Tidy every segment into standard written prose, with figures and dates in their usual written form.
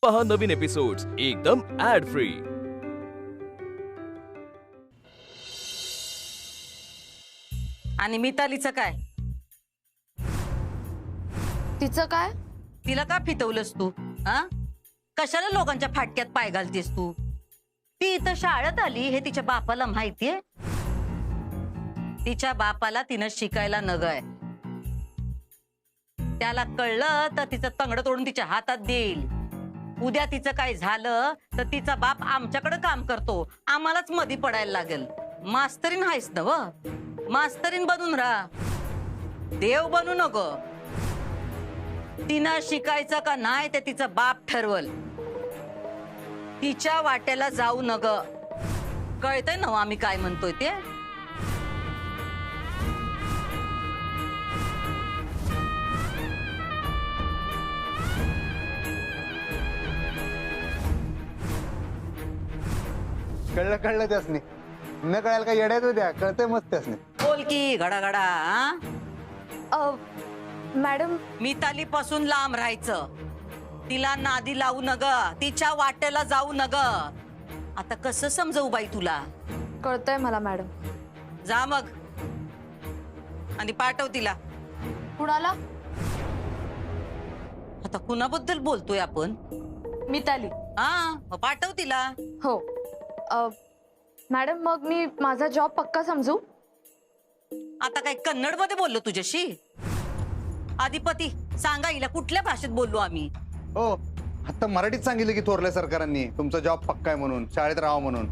पहा नवीन एपिसोड्स एकदम add free. आणि मितालीचं काय? तिचं काय? तिला का फितवलंस तू? हा, कशाला लोकांच्या फाटक्यात पाय घालतेस तू? ती इथं शाळेत आली हे तिच्या बापाला माहितीये? तिच्या बापाला तिनं शिकायला नगय. त्याला कळलं तर तिचं तंगड तोडून तिच्या हातात देईल. उद्या तिचं काय झालं तर तिचा बाप आमच्याकडे काम करतो, आम्हालाच मधी पडायला लागेल. मास्तरीन हायस ना व, मास्तरीन बनून राहा, देव बनू नको. तिनं शिकायचं का नाही ते तिचं बाप ठरवल. तिच्या वाट्याला जाऊ नग. कळतंय ना आम्ही काय म्हणतोय ते? कळलं कळलं त्यासनी, न कळायला काय येड्यात होत्या, कळतंय मस्त त्यासनी. बोल की घडा घडा. मॅडम, मिताली पासून लांब राहायचं. तिला नादी लावू नग, तिच्या वाट्याला जाऊ नग. आता कसं समजवू बाई तुला? कळतंय मला मॅडम. जा मग आणि पाठव तिला. कुणाला? आता कुणाबद्दल बोलतोय आपण? मिताली. हा, मग पाठव तिला. हो. मॅडम, मग मी माझा जॉब पक्का समजू? आता काय कन्नड मध्ये बोललो तुझ्याशी? अधिपती सांगा हिला कुठल्या भाषेत बोललो आम्ही? हो, आता मराठीत सांगितलं की थोरल्या सरकारांनी तुमचा जॉब पक्का आहे म्हणून, शाळेत राहा म्हणून.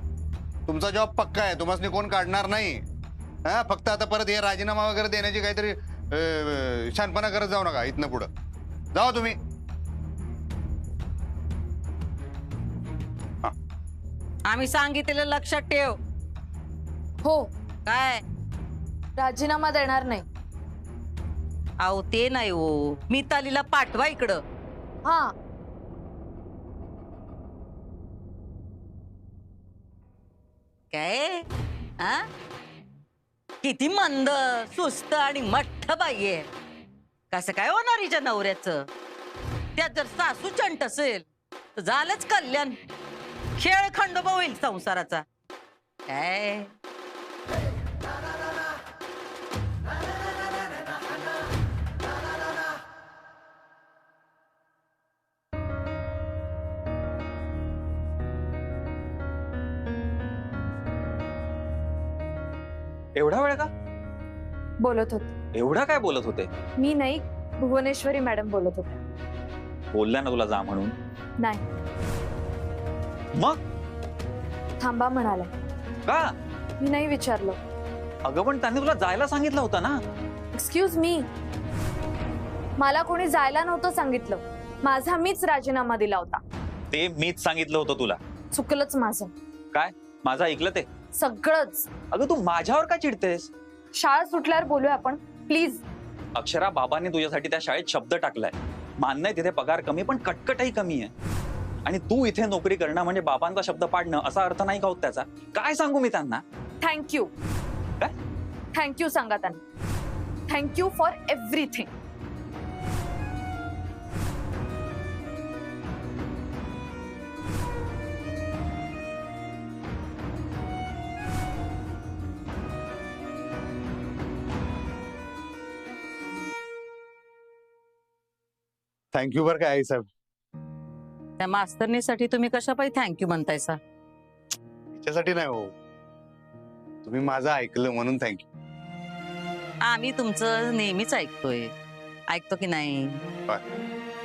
तुमचा जॉब पक्का आहे, तुम्हाला कोण काढणार नाही. हा, फक्त आता परत हे राजीनामा वगैरे देण्याची काहीतरी शानपणा करत जाऊ नका. इथनं पुढं जावा तुम्ही. आम्ही सांगितलेलं लक्षात ठेव. हो. काय? राजीनामा देणार नाही. अहो ते नाही हो, मितालीला पाठवा इकडं. हा. काय? हा, किती मंद, सुस्त आणि मठ्ठ बाई आहे. कसं काय होणार हिच्या नवऱ्याचं? त्यात जर सासू चंट असेल तर झालंच कल्याण. खेळ खंडोबा होईल संसाराचा. काय? एवढा वेळ का बोलत होते. एवढा काय बोलत होते? मी नाही, भुवनेश्वरी मॅडम बोलत होते. बोलल्या ना तुला जा म्हणून? नाही, मग थांबा म्हणाला. का? मी नाही विचारलं. अगं पण त्यांनी तुला जायला सांगितलं होतं ना. एक्सक्यूज मी, मला कोणी जायला नव्हतं सांगितलं. माझा मीच राजीनामा दिला होता. ते मीच सांगितलं होतं तुला. चुकलंच माझं. काय माझं ऐकलं ते? सगळंच. अगं तू माझ्यावर का चिडतेस? शाळा सुटल्यावर बोलूया आपण प्लीज. अक्षरा, बाबांनी तुझ्यासाठी त्या शाळेत शब्द टाकलाय. मान्य आहे तिथे पगार कमी, पण कटकटही कमी आहे. आणि तू इथे नोकरी करणं म्हणजे बाबांचा शब्द पाडणं असा अर्थ नाही का होत त्याचा? काय सांगू मी त्यांना? थँक्यू. काय थँक्यू सांगा त्यांना. Thank you for everything. थँक्यू बरं काय आई साहेब. त्या मास्तरनीसाठी तुम्ही कशा पाहिजे थँक्यू म्हणतायसा? त्याच्यासाठी नाही हो, तुम्ही माझं ऐकलं म्हणून थँक्यू. आम्ही तुमचं नेहमीच ऐकतोय. ऐकतो की नाही?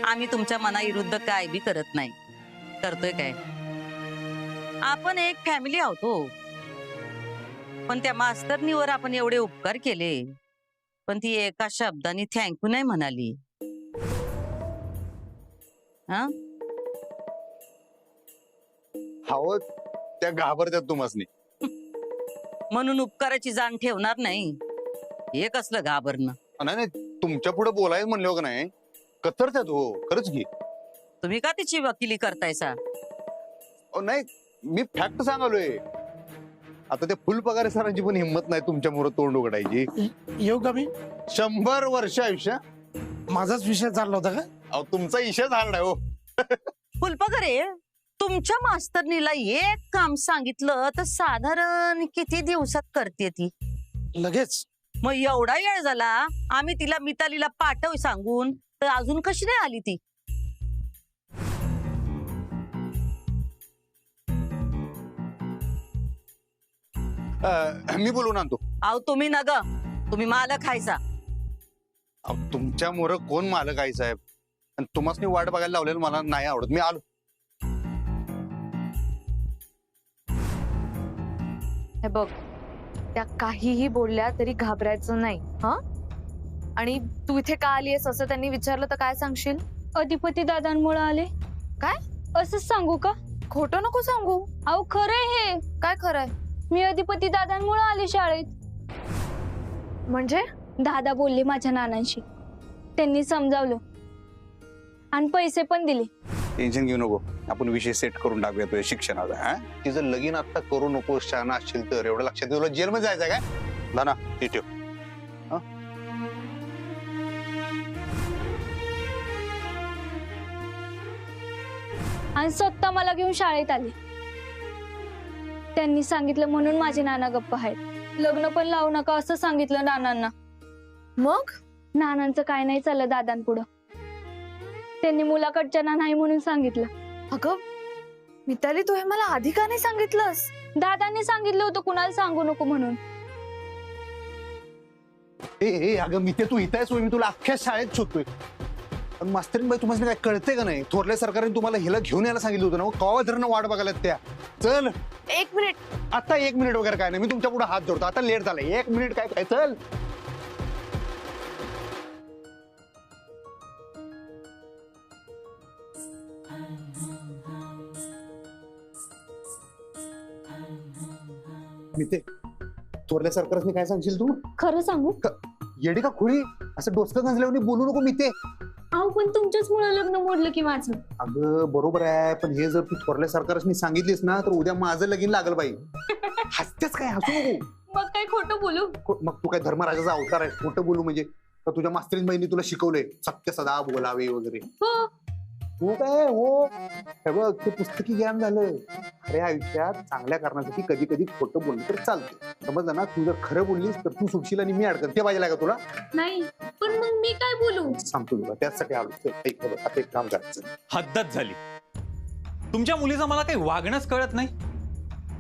आम्ही तुमच्या मनाविरुद्ध काय बी करत नाही. करतोय काय? आपण एक फॅमिली आहोत हो. पण त्या मास्तरनीवर आपण एवढे उपकार केले, पण ती एका शब्दाने थँक्यू नाही म्हणाली. हा, हो, त्या घाबरत्यात तुम्हासनी. म्हणून उपकाराची जाण ठेवणार नाही. हे कसलं घाबरणं? नाही नाही, तुमच्या पुढे बोलायचं म्हणलं का नाही, कतरत्यात हो. खरंच की. तुम्ही का तिची वकिली करतायसा? नाही, मी फॅक्ट सांगालोय. आता त्या फुल पगार सरांची पण हिंमत नाही तुमच्या मोर तोंड उघडायची. येऊ का मी? 100 वर्ष आयुष्य. माझाच विषय चालला होता का? अहो, तुमचा इशा झाला हो. फुलपाखरे, तुमच्या मास्तरनीला एक काम सांगितलं तर साधारण किती दिवसात करते ती? लगेच. मग एवढा वेळ झाला, आम्ही तिला मितालीला पाठव सांगून, तर अजून कशी नाही आली ती? मी बोलून आणतो. अहो तुम्ही ना ग, तुम्ही मालक खायचा. तुमच्या मोर कोण मालक आहे साहेब? आणि तुम्हाला वाट बघायला लावलेलं मला नाही आवडत. मी आलो. हे बघ, त्या काहीही बोलल्या तरी घाबरायचं नाही हा. आणि तू इथे का आलीयस असं त्यांनी विचारलं तर काय सांगशील? अधिपती दादांमुळे आले. काय? असंच सांगू का? खोटं नको सांगू. अहो खरंय हे. काय खरंय? मी अधिपती दादांमुळे आले शाळेत. म्हणजे दादा बोलले माझ्या नानांशी, त्यांनी समजावलं आणि पैसे पण दिले. टेन्शन घेऊ नको, आपण विषय सेट करून टाकूया तुझ्या शिक्षणाचा. हा, तिचं लगीन आता करू नको शाळा असशील तर. एवढं लक्षात तुला जेलमध्ये जायचं काय? ना ती ठेव. आणि स्वतः मला घेऊन शाळेत आले. त्यांनी सांगितलं म्हणून माझे नाना गप्प आहेत. लग्न पण लावू नका असं सांगितलं नानांना. मग नानांचं काय नाही चाललं दादांपुढं. त्यांनी मुलाकडच्यांना नाही म्हणून सांगितलं. अगं मिताली, तू हे मला आधी का नाही सांगितलंस? दादांनी सांगितलं होतं कुणाला सांगू नको म्हणून. ए अगं मी ते तू इथं आहेस, मी तुला अख्ख्या शाळेत शोधतोय. पण मास्तरीन बाई, तुम्हाला काय कळतंय का नाही? थोरल्या सरकारने तुम्हाला हिला घेऊन यायला सांगितलं होतं ना. कवा धरणं वाट बघायला त्या. चल. 1 मिनिट. आता 1 मिनिट वगैरे काय नाही, मी तुमच्या पुढे हात जोडतो. आता लेट झालाय. 1 मिनिट काय काय. चल. मी ते थोरल्या सरकारने काय सांगशील तू? खरं सांगू? येडी का खुळी? असं डोसकं गंजल्यावर बोलू नको मी ते. अहो पण तुमच्याच मुळे लग्न मोडलं की माझं. अगं बरोबर आहे, पण हे जर तू थोरल्या सरकारने सांगितलीस ना तर उद्या माझं लगीन लागल बाई. हसतेच काय? हसू नको. मग काय खोटं बोलू? मग तू काय धर्मराजाचा अवतार आहे? खोटं बोलू म्हणजे? का तुझ्या मास्तरीन बाईंनी तुला शिकवलंय सत्य सदा बोलावे वगैरे? हो. तू काय हो, हे बघ ते पुस्तकी ज्ञान झालं. खऱ्या आयुष्यात चांगल्या कारणासाठी कधी कधी खोटं बोललं तर चालते. समजलं ना? तू जर खरं बोललीस तर तू सुटशील आणि मी अडकल. ते पाहिजे का तुला? नाही, पण मग मी काय बोलू? सांगतो तुला, त्यासाठी आलो. आता एक काम करायचं. हद्दच झाली. तुमच्या मुलीचं मला काही वागणंच कळत नाही.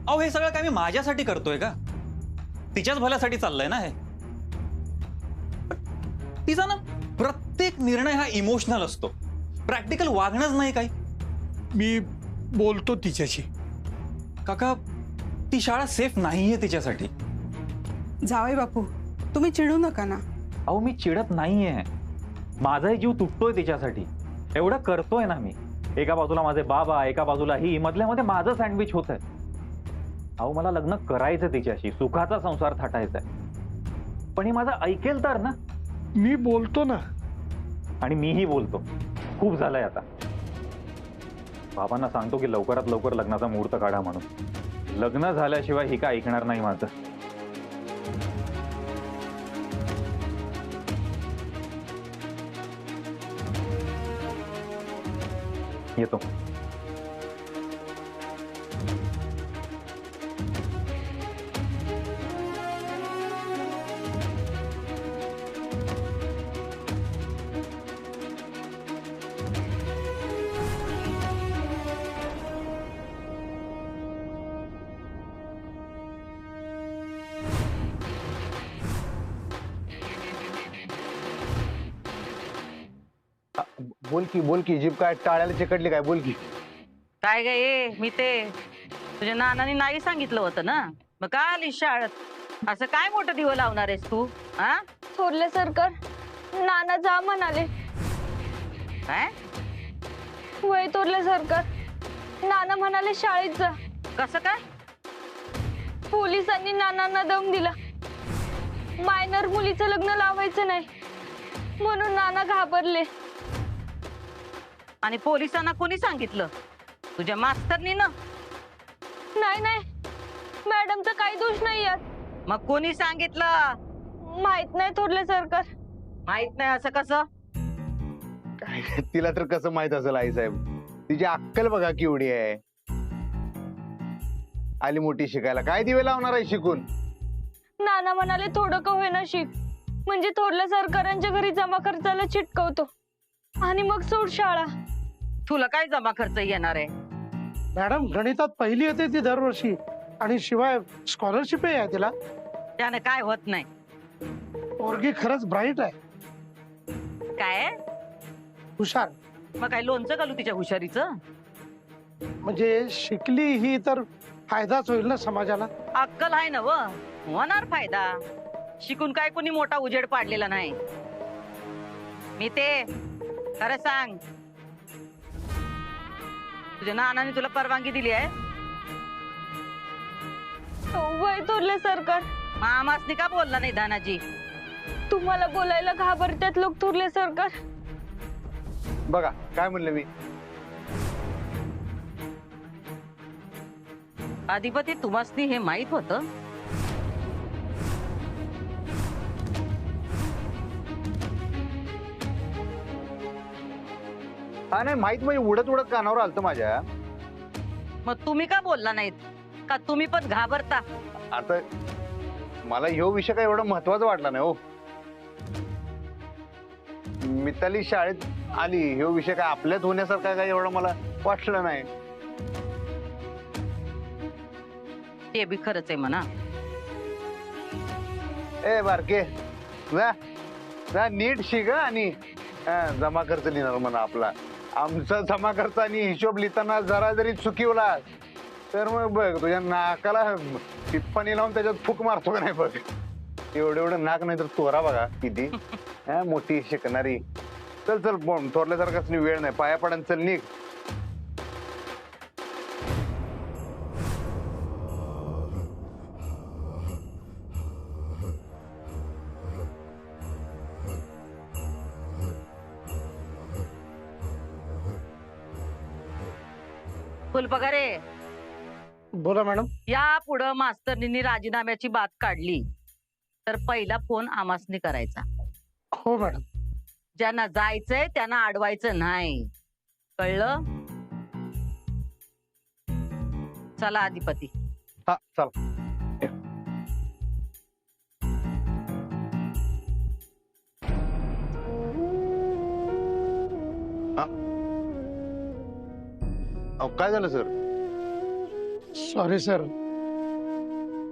अहो हे सगळं काय मी माझ्यासाठी करतोय का? तिच्याच भल्यासाठी चाललंय ना हे. तिचा ना प्रत्येक निर्णय हा इमोशनल असतो. प्रॅक्टिकल वागणंच नाही काही. मी बोलतो तिच्याशी. काका, ती शाळा सेफ नाहीये तिच्यासाठी. जावई बापू, तुम्ही चिडू नका ना. अहो मी चिडत नाहीये. माझाही जीव तुटतोय तिच्यासाठी. एवढं करतोय ना मी. एका बाजूला माझे बाबा, एका बाजूला ही, मधल्यामध्ये माझं सँडविच होत आहे. अहो मला लग्न करायचं तिच्याशी, सुखाचा संसार थाटायचा आहे. पण ही माझं ऐकेल तर ना. मी बोलतो ना. आणि मीही बोलतो. खूप झालंय आता. बाबांना सांगतो की लवकरात लवकर लग्नाचा मुहूर्त काढा म्हणून. लग्न झाल्याशिवाय ही काय ऐकणार नाही माझं. येतो. बोल की जीभ काय टाळ्याला चिकटली काय? बोल की. काय ग ये मी ते तुझ्या नानाने नाही सांगितलं होतं ना, मग का आली शाळेत? असं काय मोठं दिवं लावणार आहेस तू? हा थोरले सरकार, नाना जा म्हणाले. काय? वय थोरले सरकार, नाना म्हणाले शाळेत जा. कसं काय? पोलिसांनी नानांना दम दिला. मायनर मुलीचं लग्न लावायचं नाही म्हणून नाना घाबरले. आणि पोलिसांना कोणी सांगितलं? तुझ्या मास्तरनी ना? नाही नाही, मॅडमचा काही दोष नाही यात. मग कोणी सांगितलं? माहित नाही थोरले सरकार. माहित नाही असं कसं? तिला तर कसं माहित असेल आई साहेब? तिची अक्कल बघा केवढी आहे. आली मोठी शिकायला, काय दिवे लावणार आहे शिकून? नाना म्हणाले थोडं का होईना शिक, म्हणजे थोरल्या सरकारांच्या घरी जमा खर्चाला चिटकवतो आणि मग सोड शाळा. तुला काय जमा खर्च येणार आहे? मॅडम गणितात पहिली येते ती दरवर्षी, आणि शिवाय स्कॉलरशिप आहे तिला. त्याने काय होत नाही. पोरगी खरंच ब्राईट आहे, काय हुशार. मग काय लोणचं घालू तिच्या हुशारीचं? म्हणजे शिकली ही तर फायदाच होईल ना समाजाला. अक्कल आहे ना व, होणार फायदा. शिकून काय कोणी मोठा उजेड पाडलेला नाही. मी ते खरं सांग, तुझ्या नानाने तुला परवानगी दिली आहे? वय थोरले सरकार, मामासनी का बोलला नाही दानाजी? तुम्हाला बोलायला घाबरतात लोक थोरले सरकार. बघा काय म्हणलं मी. अधिपती तुम्हासनी हे माहित होतं? हा नाही माहित, म्हणजे उडत उडत कानावर आलतं माझ्या. मग तुम्ही का बोलला नाहीत? का तुम्ही पण घाबरता? आता मला ह्यो विषय काय एवढा महत्वाचा वाटला नाही हो. मिताली शाळेत आली, ह्यो विषय काय आपल्यात होण्यासारखा काय एवढं मला वाटलं नाही. ते बी खरंच आहे म्हणा. ए बारके, जा जा नीट शिक आणि जमा खर्च लिहिणार म्हणा आपला. आमचा जमा खर्च आणि हिशोब लिहिताना जरा जरी चुकीवला तर मग बघ तुझ्या नाकाला टिप्पणी लावून त्याच्यात फूक मारतो का नाही बघ. एवढं एवढं नाक नाही तर तोरा बघा किती मोठी शिकणारी. चल चल थोरल्यासारखाच वेळ नाही, पाया पडन, चल निघ. फुलपगारे, बोला मॅडम. या पुढं मास्तरनींनी राजीनाम्याची बात काढली तर पहिला फोन आमासनी करायचा. हो मॅडम. ज्यांना जायचंय त्यांना अडवायचं नाही, कळलं? चला अधिपती. हा चल. काय झालं सर? सॉरी सर,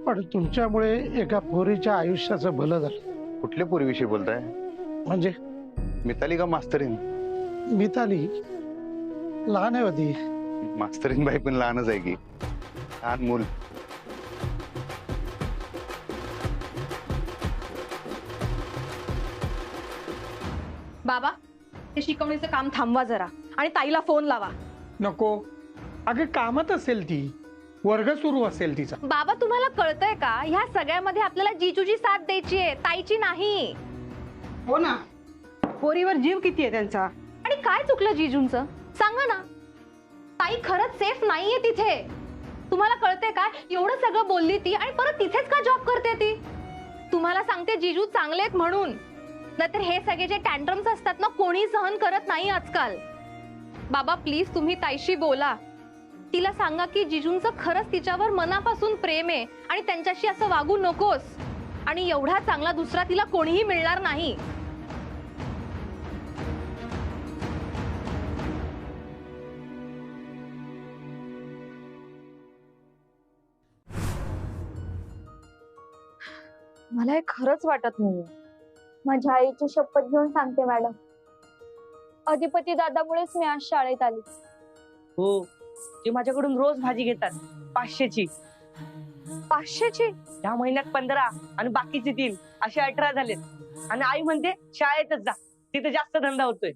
पण तुमच्यामुळे एका पोरीच्या आयुष्याचं भलं झालं. कुठल्या पोरीविषयी बोलताय? म्हणजे मिताली का मास्तरीन? मिताली लहान आहे होती. मास्तरीन बाई पण लहानच आहे की, लहान मूल. बाबा, हे शिकवणीचं काम थांबवा जरा आणि ताईला फोन लावा. नको, अगं कामात असेल ती, वर्ग सुरू असेल तिचा. बाबा तुम्हाला कळतंय का, ह्या सगळ्यामध्ये आपल्याला जीजूची साथ द्यायची आहे, ताईची नाही. हो ना, पोरीवर जीव किती आहे त्यांचा. आणि काय चुकलं जीजूंचं सांगा ना. ताई खरंच सेफ नाहीये तिथे. तुम्हाला कळतंय का, एवढं सगळं बोलली ती आणि परत तिथेच का जॉब करते ती. तुम्हाला सांगते जीजू चांगले आहेत म्हणून, नाहीतर हे सगळे जे टँट्रम्स असतात ना कोणी सहन करत नाही आजकाल. बाबा प्लीज तुम्ही ताईशी बोला, तिला सांगा की जीजूंचं खरंच तिच्यावर मनापासून प्रेम आहे आणि त्यांच्याशी असं वागू नकोस. आणि एवढा चांगला दुसरा तिला कोणीही मिळणार नाही. मला हे खरंच वाटत नाही. माझ्या आईची शपथ घेऊन सांगते मॅडम, अधिपती दादामुळेच मी आज शाळेत आली. हो, ते माझ्याकडून रोज भाजी घेतात 500ची. 500ची? या महिन्यात 15 आणि बाकीचे 3 असे 18 झालेत. आणि आई म्हणते शाळेतच जा, तिथे जास्त धंदा होतोय.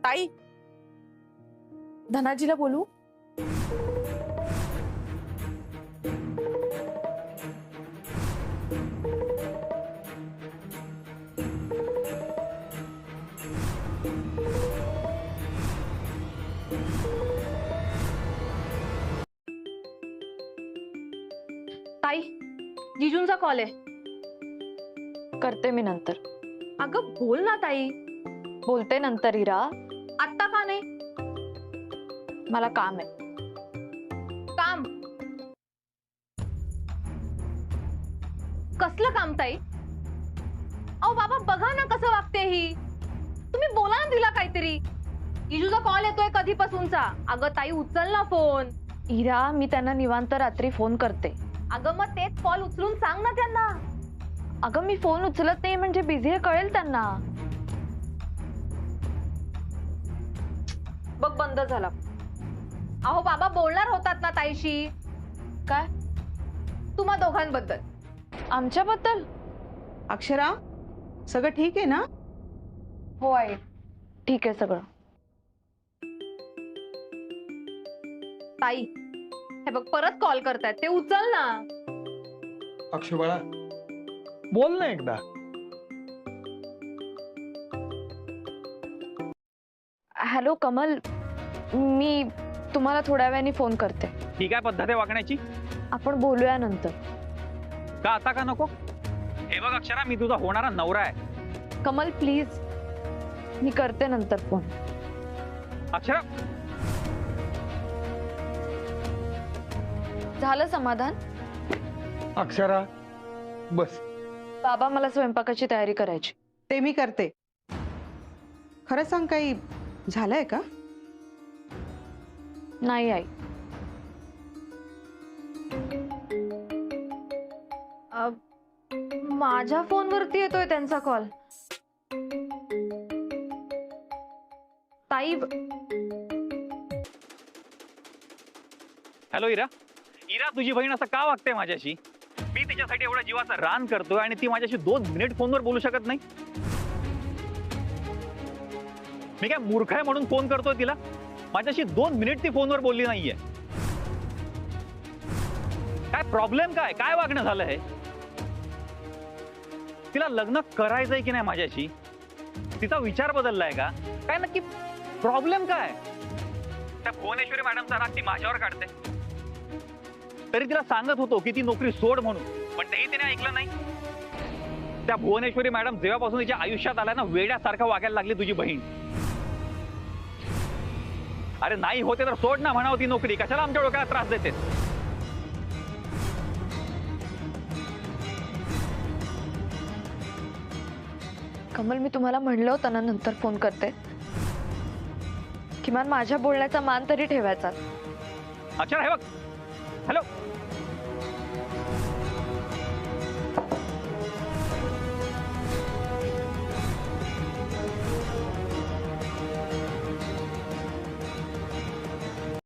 ताई, धनाजीला बोलू? ताई, जिजूंचा कॉल आहे. करते मी नंतर. अगं बोल ना ताई. बोलते नंतर इरा. आत्ता का नाही? मला काम आहे. काम? कसलं काम ताई? अहो बाबा बघा ना कसं वागते ही. तुम्ही बोला ना तिला काहीतरी. जिजूचा कॉल येतोय कधीपासूनचा. अगं ताई उचल ना फोन. इरा, मी त्यांना निवांत रात्री फोन करते. अगं मग तेच कॉल उचलून सांग ना त्यांना. अगं मी फोन उचलत नाही म्हणजे बिझी आहे कळेल त्यांना. बघ बंद झाला. अहो बाबा बोलणार होतात ना ताईशी. काय? तुम्हा दोघांबद्दल. आमच्याबद्दल? अक्षरा, सगळं ठीक आहे ना? हो आई, ठीक आहे सगळं. ताई हे बघ परत कॉल करतायत, ते उचल ना. अक्षय बाळा, बोल ना एकदा. हॅलो कमल, मी तुम्हाला थोड्या वेळाने फोन करते. ही काय पद्धत आहे वागण्याची? आपण बोलूया नंतर. का आता का नको? हे बघ अक्षरा, मी तुझा होणारा नवरा आहे. कमल प्लीज, मी करते नंतर फोन. अक्षरा, झालं समाधान? अक्षरा बस. बाबा, मला स्वयंपाकाची तयारी करायची. ते मी करते. खरं सांग, काही झालंय का? नाही आई. माझ्या फोनवरती येतोय त्यांचा कॉल. ताई. हॅलो इरा. इरा, तुझी बहीण असं का वागते माझ्याशी? मी तिच्यासाठी एवढा जीवाचा रान करतोय आणि ती माझ्याशी 2 मिनिट फोनवर बोलू शकत नाही? मी काय मूर्ख आहे म्हणून फोन करतोय तिला? माझ्याशी 2 मिनिट ती फोनवर बोलली नाहीये. काय प्रॉब्लेम? काय वागणं झालंय? तिला लग्न करायचंय की नाही माझ्याशी? तिचा विचार बदललाय का? काय नक्की प्रॉब्लेम काय? त्या भुवनेश्वरी मॅडमचा राग ती माझ्यावर काढते. तरी तिला सांगत होतो की ती नोकरी सोड म्हणून, पण तेही तिने ऐकलं नाही. त्या भुवनेश्वरी मॅडम जेव्हापासून तिच्या आयुष्यात आल्या ना, वेड्यासारखं वागायला लागली तुझी बहीण. अरे नाही होते तर सोड ना म्हणावं ती नोकरी. कशाला आमच्या डोक्याला त्रास देते? कमल, मी तुम्हाला म्हणलं होतं ना नंतर फोन करते. किमान माझ्या बोलण्याचा मान तरी ठेवायचा. अच्छा हे बघ. हॅलो.